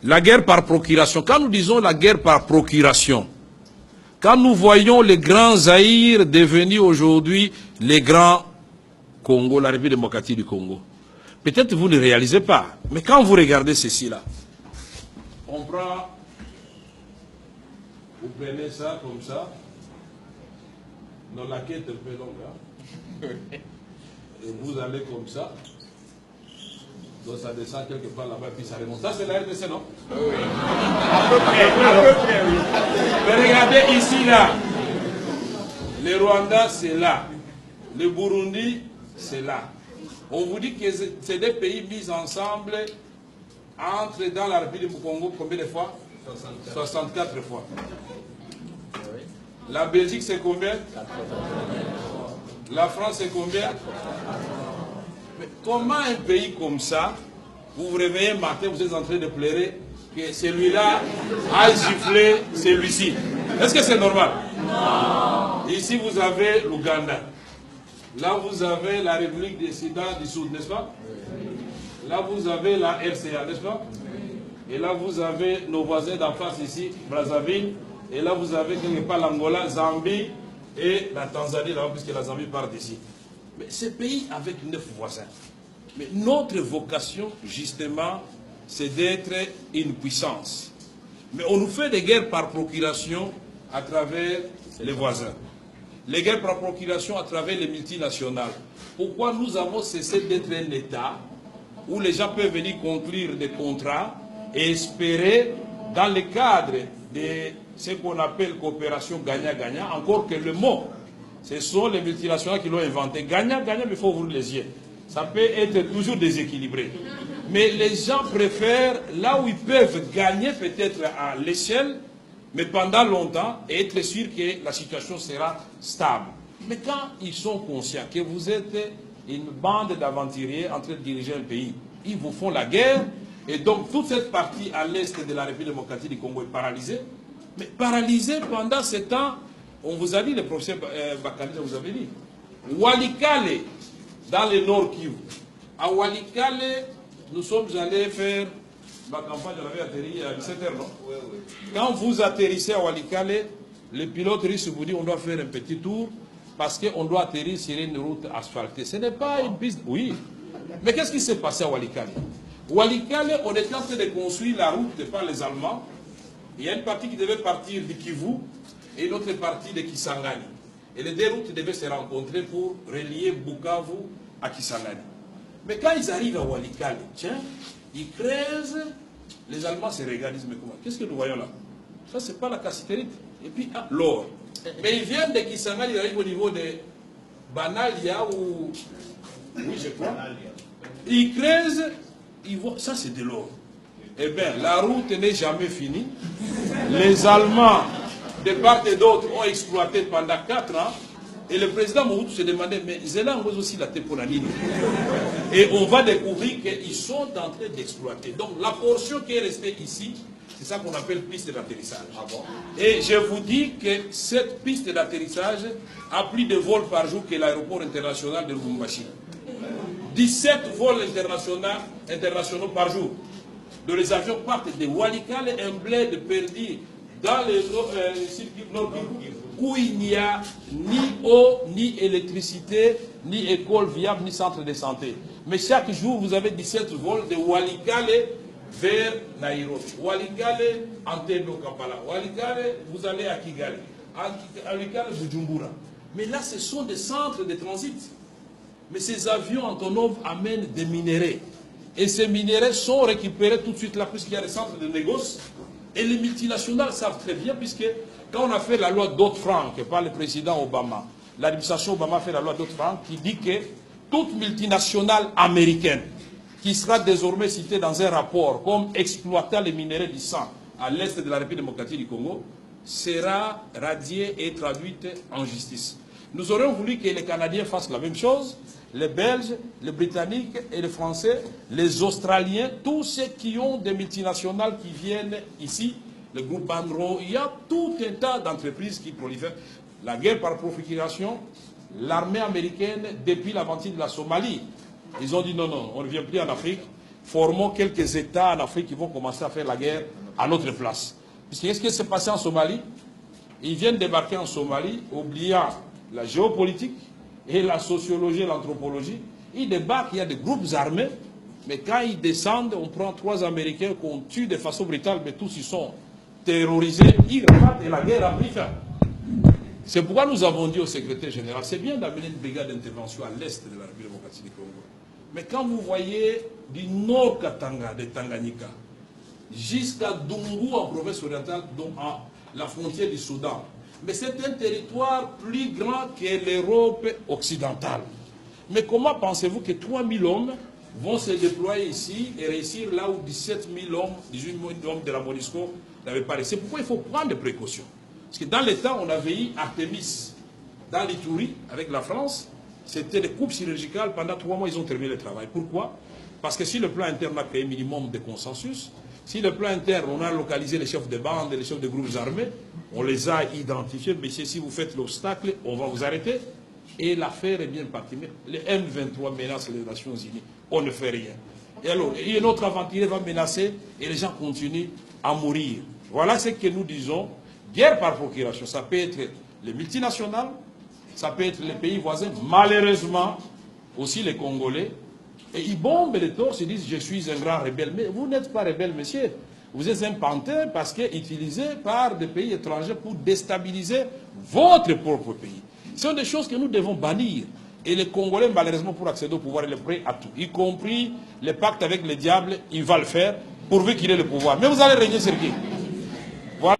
La guerre par procuration. Quand nous disons la guerre par procuration, quand nous voyons les grands Zaïre devenir aujourd'hui les grands Congo, la République démocratique du Congo, peut-être vous ne réalisez pas, mais quand vous regardez ceci-là, on prend, vous prenez ça comme ça, dans la quête un peu longue, hein? Et vous allez comme ça, donc ça descend quelque part là-bas, puis ça remonte. Ça c'est la RDC, non? Oui. À peu près, oui. Mais regardez ici, là, le Rwanda, c'est là, le Burundi, c'est là. On vous dit que c'est des pays mis ensemble, entrent dans la République du Congo combien de fois? 64 fois. La Belgique, c'est combien? La France, c'est combien? Mais comment un pays comme ça, vous vous réveillez un matin, vous êtes en train de pleurer que celui-là a giflé celui-ci? Est-ce que c'est normal? Non. Ici, vous avez l'Ouganda. Là, vous avez la République des Soudan du Sud, n'est-ce pas? Là, vous avez la RCA, n'est-ce pas? Et là, vous avez nos voisins d'en face ici, Brazzaville. Et là, vous avez quelque part l'Angola, Zambie et la Tanzanie, là, puisque la Zambie part d'ici. Mais ces pays avec 9 voisins. Mais notre vocation, justement, c'est d'être une puissance. Mais on nous fait des guerres par procuration à travers les voisins. Les guerres par procuration à travers les multinationales. Pourquoi nous avons cessé d'être un État où les gens peuvent venir conclure des contrats et espérer, dans le cadre de ce qu'on appelle coopération gagnant-gagnant, encore que le mot, ce sont les multinationales qui l'ont inventé. Gagnant-gagnant, mais il faut ouvrir les yeux. Ça peut être toujours déséquilibré. Mais les gens préfèrent là où ils peuvent gagner peut-être à l'échelle, mais pendant longtemps, et être sûr que la situation sera stable. Mais quand ils sont conscients que vous êtes une bande d'aventuriers en train de diriger un pays, ils vous font la guerre, et donc toute cette partie à l'est de la République démocratique du Congo est paralysée. Mais paralysée pendant ce temps, on vous a dit, le professeur Bakali vous avait dit, Walikale, dans le nord Kivu, à Walikale, nous sommes allés faire ma campagne, on avait atterri à 17h, non? Oui, oui. Quand vous atterrissez à Walikale, le pilote russe vous dit on doit faire un petit tour parce qu'on doit atterrir sur une route asphaltée. Ce n'est pas une piste. Oui. Mais qu'est-ce qui s'est passé à Walikale? Walikale, on était en train de construire la route par les Allemands. Il y a une partie qui devait partir de Kivu et une autre partie de Kisangani. Et les deux routes devaient se rencontrer pour relier Bukavu à Kisangani. Mais quand ils arrivent à Walikale, tiens, ils creusent, les Allemands se regardent, ils disent, mais comment? Qu'est-ce que nous voyons là? Ça, c'est pas la cassiterite. Et puis, ah, l'or. Mais ils viennent de Kisangani, ils arrivent au niveau de Banalia ou... Oui, je crois. Ils creusent, ils voient, ça c'est de l'or. Eh bien, la route n'est jamais finie. Les Allemands, de part et d'autre, ont exploité pendant 4 ans. Et le président Mobutu se demandait, mais Zélan pose aussi la Teponanine. Et on va découvrir qu'ils sont en train d'exploiter. Donc la portion qui est restée ici, c'est ça qu'on appelle piste d'atterrissage. Ah bon? Et je vous dis que cette piste d'atterrissage a plus de vols par jour que l'aéroport international de Lubumbashi. 17 vols internationaux par jour. Donc les avions partent de Walikale, un bled perdu dans le circuit nord où il n'y a ni eau, ni électricité, ni école viable, ni centre de santé. Mais chaque jour, vous avez 17 vols de Walikale vers Nairobi. Walikale, Entebbe Kampala. Walikale, vous allez à Kigali. Walikale, Bujumbura. Mais là, ce sont des centres de transit. Mais ces avions Antonov amènent des minéraux. Et ces minéraux sont récupérés tout de suite là, puisqu'il y a des centres de négoce. Et les multinationales savent très bien, puisque quand on a fait la loi Dodd-Frank par le président Obama, l'administration Obama a fait la loi Dodd-Frank qui dit que toute multinationale américaine qui sera désormais citée dans un rapport comme exploitant les minéraux du sang à l'est de la République démocratique du Congo sera radiée et traduite en justice. Nous aurions voulu que les Canadiens fassent la même chose, les Belges, les Britanniques et les Français, les Australiens, tous ceux qui ont des multinationales qui viennent ici, le groupe Banro, il y a tout un tas d'entreprises qui prolifèrent. La guerre par procuration, l'armée américaine, depuis l'aventure de la Somalie, ils ont dit non, non, on ne vient plus en Afrique. formons quelques États en Afrique qui vont commencer à faire la guerre à notre place. Puisque qu'est-ce qui s'est passé en Somalie? Ils viennent débarquer en Somalie, oubliant la géopolitique et la sociologie et l'anthropologie. Ils débarquent, il y a des groupes armés, mais quand ils descendent, on prend 3 Américains qu'on tue de façon brutale, mais tous ils sont terrorisés, ils repartent et la guerre a pris fin. C'est pourquoi nous avons dit au secrétaire général, c'est bien d'amener une brigade d'intervention à l'est de la République démocratique du Congo. Mais quand vous voyez du nord Katanga, de Tanganyika, jusqu'à Dungu en province orientale, donc à la frontière du Soudan, mais c'est un territoire plus grand que l'Europe occidentale. Mais comment pensez-vous que 3000 hommes vont se déployer ici et réussir là où 17 000 hommes, 18 000 hommes de la MONUSCO n'avaient pas réussi? C'est pourquoi il faut prendre des précautions. Parce que dans les temps, on avait eu Artemis dans l'Itourie avec la France. C'était des coupes chirurgicales. Pendant 3 mois, ils ont terminé le travail. Pourquoi? Parce que si le plan interne a créé un minimum de consensus, si le plan interne, on a localisé les chefs de bande et les chefs de groupes armés, on les a identifiés. Mais si vous faites l'obstacle, on va vous arrêter. Et l'affaire est bien partie. Mais les M23 menacent les Nations Unies. On ne fait rien. Et alors, un autre aventurier va menacer et les gens continuent à mourir. Voilà ce que nous disons. Guerre par procuration, ça peut être les multinationales, ça peut être les pays voisins, malheureusement aussi les Congolais. Et ils bombent les torses, ils disent je suis un grand rebelle. Mais vous n'êtes pas rebelle, monsieur. Vous êtes un pantin parce que utilisé par des pays étrangers pour déstabiliser votre propre pays. Ce sont des choses que nous devons bannir. Et les Congolais, malheureusement, pour accéder au pouvoir, ils sont prêts à tout. Y compris les pactes avec le diable, il va le faire pourvu qu'il ait le pouvoir. Mais vous allez régner sur qui?